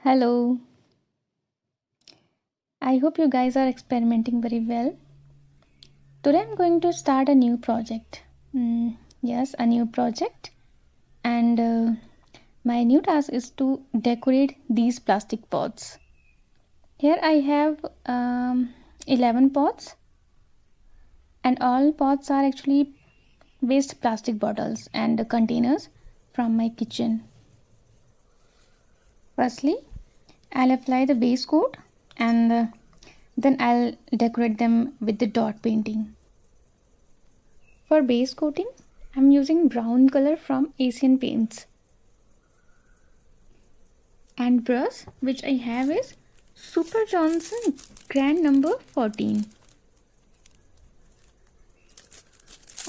Hello, I hope you guys are experimenting very well. Today I'm going to start a new project. Yes, a new project, and my new task is to decorate these plastic pots. Here I have 11 pots, and all pots are actually waste plastic bottles and containers from my kitchen. Firstly, I'll apply the base coat and then I'll decorate them with the dot painting. For base coating, I'm using brown color from Asian Paints. And brush which I have is Super Johnson Grand Number 14.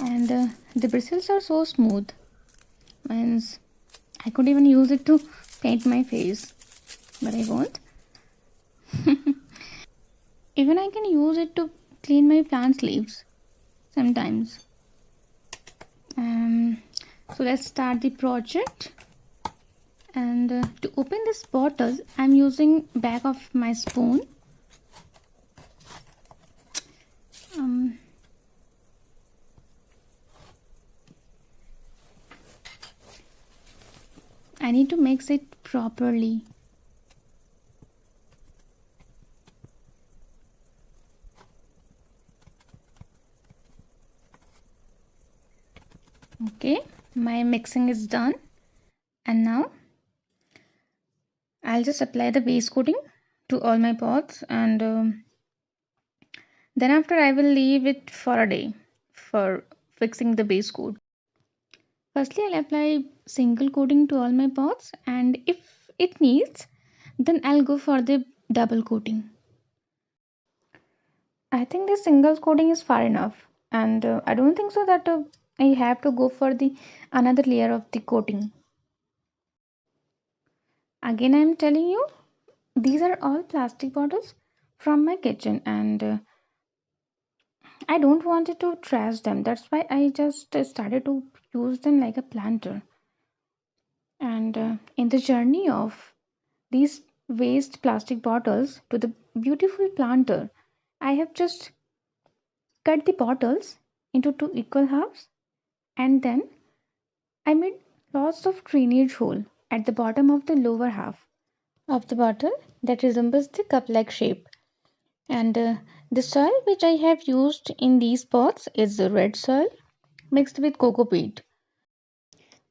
And the bristles are so smooth. Means I could even use it to paint my face. But I won't. Even I can use it to clean my plant leaves sometimes. So let's start the project. And to open this bottle, I'm using back of my spoon. I need to mix it properly. Okay, my mixing is done, and now I'll just apply the base coating to all my pots, and then after I will leave it for a day for fixing the base coat. Firstly, I'll apply single coating to all my pots, and if it needs, then I'll go for the double coating. I think the single coating is far enough, and I don't think so that I have to go for the another layer of the coating. Again, I'm telling you, these are all plastic bottles from my kitchen, and I don't want it to trash them. That's why I just started to use them like a planter. And in the journey of these waste plastic bottles to the beautiful planter, I have just cut the bottles into two equal halves, and then I made lots of drainage hole at the bottom of the lower half of the bottle that resembles the cup-like shape. And the soil which I have used in these pots is the red soil mixed with cocoa peat.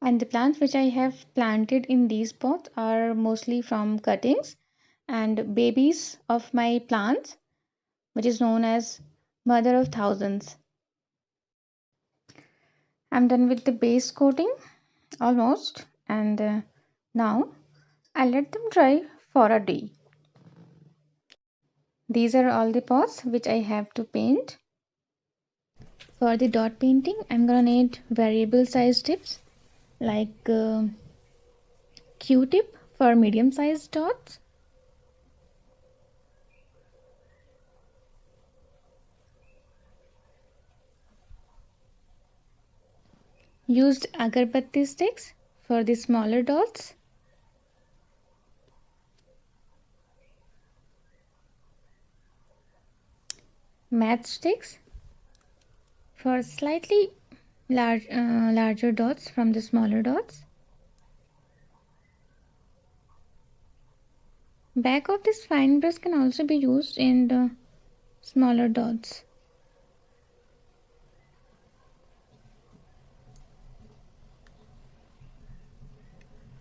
And the plants which I have planted in these pots are mostly from cuttings and babies of my plants, which is known as mother of thousands. I'm done with the base coating almost, and now I'll let them dry for a day. These are all the pots which I have to paint. For the dot painting, I'm gonna need variable size tips like Q-tip for medium sized dots, used agarbatti sticks for the smaller dots, matchsticks for slightly larger dots from the smaller dots. Back of this fine brush can also be used in the smaller dots.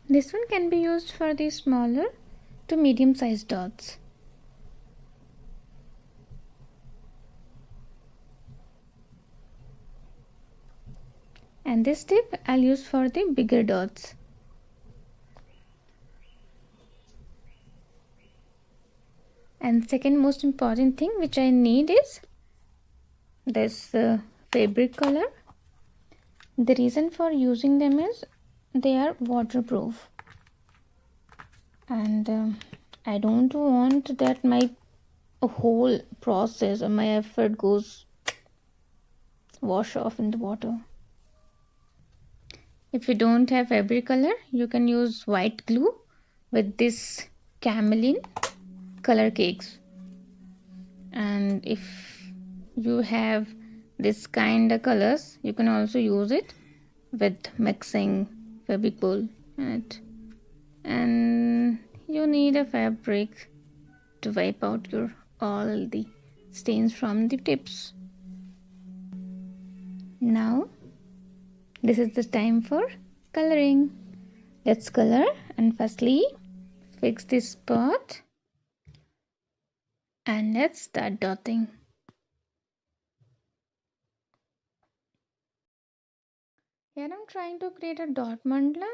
This one can be used for the smaller to medium sized dots. And this tip I'll use for the bigger dots. And second most important thing which I need is this fabric color. The reason for using them is they are waterproof, and I don't want that my whole process or my effort goes wash off in the water. If you don't have fabric color, you can use white glue with this camelin color cakes. And if you have this kind of colors, you can also use it with mixing Fevicol in it. And you need a fabric to wipe out your all the stains from the tips. Now this is the time for coloring. Let's color, and firstly fix this spot, and let's start dotting. Here I'm trying to create a dot mandala,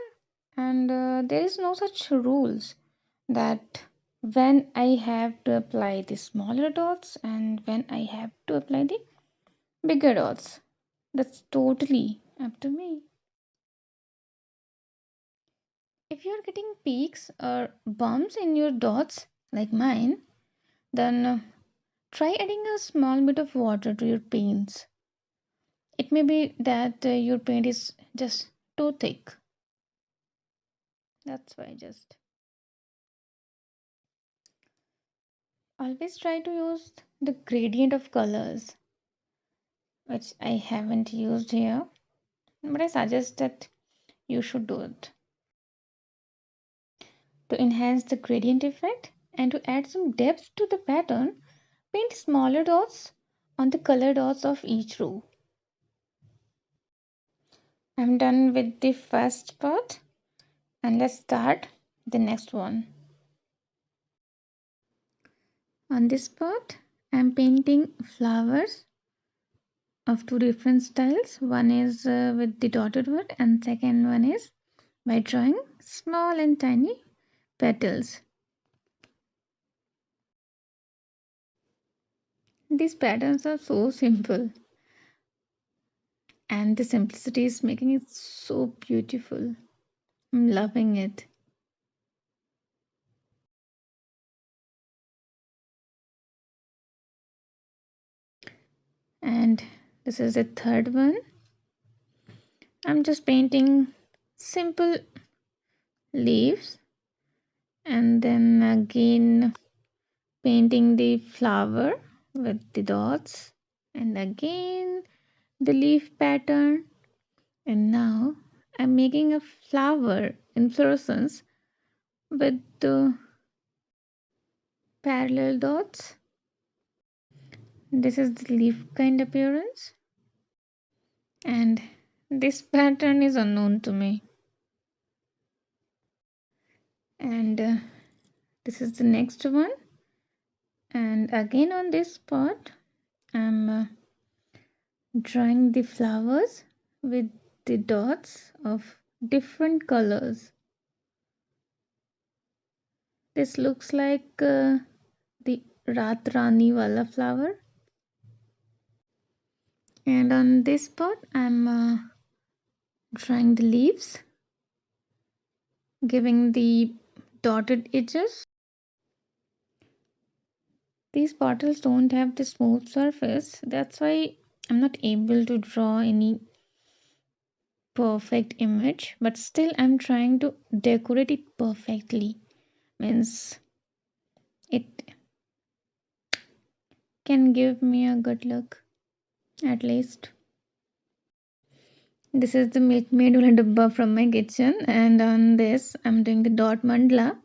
and there is no such rules that when I have to apply the smaller dots and when I have to apply the bigger dots. That's totally up to me. If you're getting peaks or bumps in your dots like mine, then try adding a small bit of water to your paints. It may be that your paint is just too thick. That's why just always try to use the gradient of colors, which I haven't used here, but I suggest that you should do it to enhance the gradient effect and to add some depth to the pattern. Paint smaller dots on the color dots of each row. I'm done with the first part, and let's start the next one. On this part, I'm painting flowers of two different styles. One is with the dotted work, and second one is by drawing small and tiny petals. These patterns are so simple, and the simplicity is making it so beautiful. I'm loving it. And this is the third one. I'm just painting simple leaves, and then again painting the flower with the dots, and again the leaf pattern. And now I'm making a flower inflorescence with the parallel dots. This is the leaf kind appearance, and this pattern is unknown to me. And this is the next one, and again on this spot I'm drawing the flowers with the dots of different colors. This looks like the Ratrani wala flower. And on this spot I'm drawing the leaves, giving the dotted edges. These bottles don't have the smooth surface, that's why I'm not able to draw any perfect image, but still I'm trying to decorate it perfectly. Means it can give me a good look at least. This is the Milkmaid Ula Dabba from my kitchen, and on this I'm doing the dot mandala.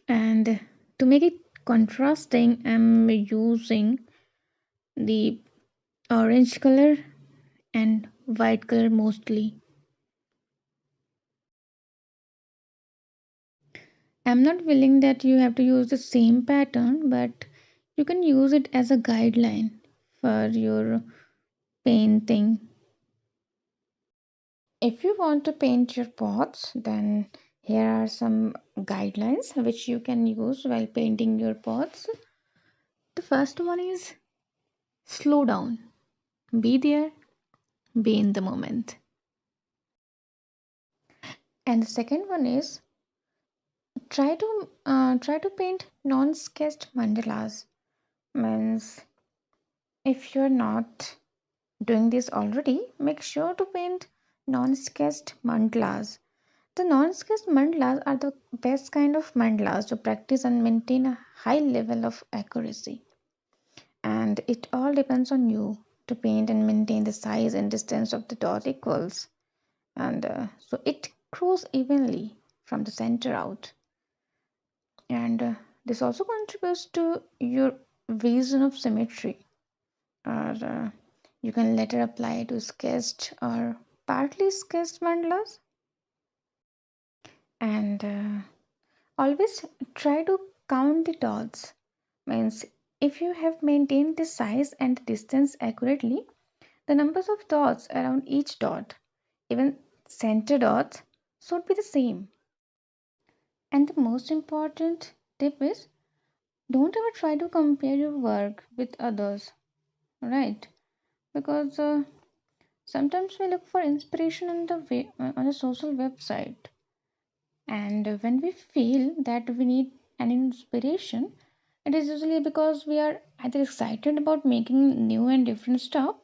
And to make it contrasting, I'm using the orange color and white color mostly. I'm not willing that you have to use the same pattern, but you can use it as a guideline for your painting. If you want to paint your pots, then here are some guidelines which you can use while painting your pots. The first one is slow down, be there, be in the moment. And the second one is try to paint non-sketched mandalas. Means if you're not doing this already, make sure to paint non-sketched mandalas. The non-sketched mandalas are the best kind of mandalas to practice and maintain a high level of accuracy. And it all depends on you to paint and maintain the size and distance of the dot equals. And so it grows evenly from the center out. And this also contributes to your vision of symmetry. Or you can later apply to sketched or partly sketched mandalas. And always try to count the dots. Means if you have maintained the size and the distance accurately, the numbers of dots around each dot, even center dots, should be the same. And the most important tip is don't ever try to compare your work with others, right? Because sometimes we look for inspiration on a social website, and when we feel that we need an inspiration, it is usually because we are either excited about making new and different stuff,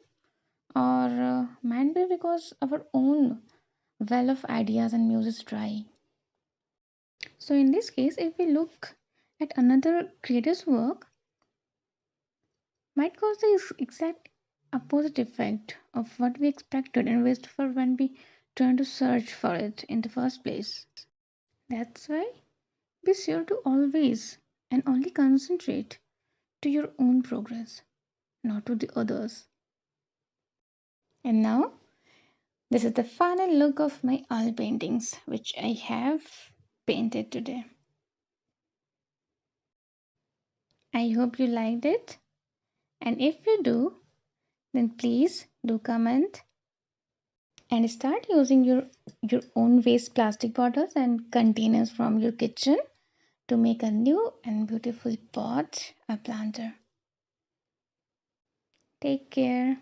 or might be because our own well of ideas and muse is dry. So in this case, if we look at another creator's work, might cause the exact opposite effect of what we expected and waste for when we turn to search for it in the first place. That's why be sure to always and only concentrate to your own progress, not to the others. And now, this is the final look of my oil paintings, which I have painted today. I hope you liked it, and if you do, then please do comment and start using your own waste plastic bottles and containers from your kitchen to make a new and beautiful pot or planter. Take care.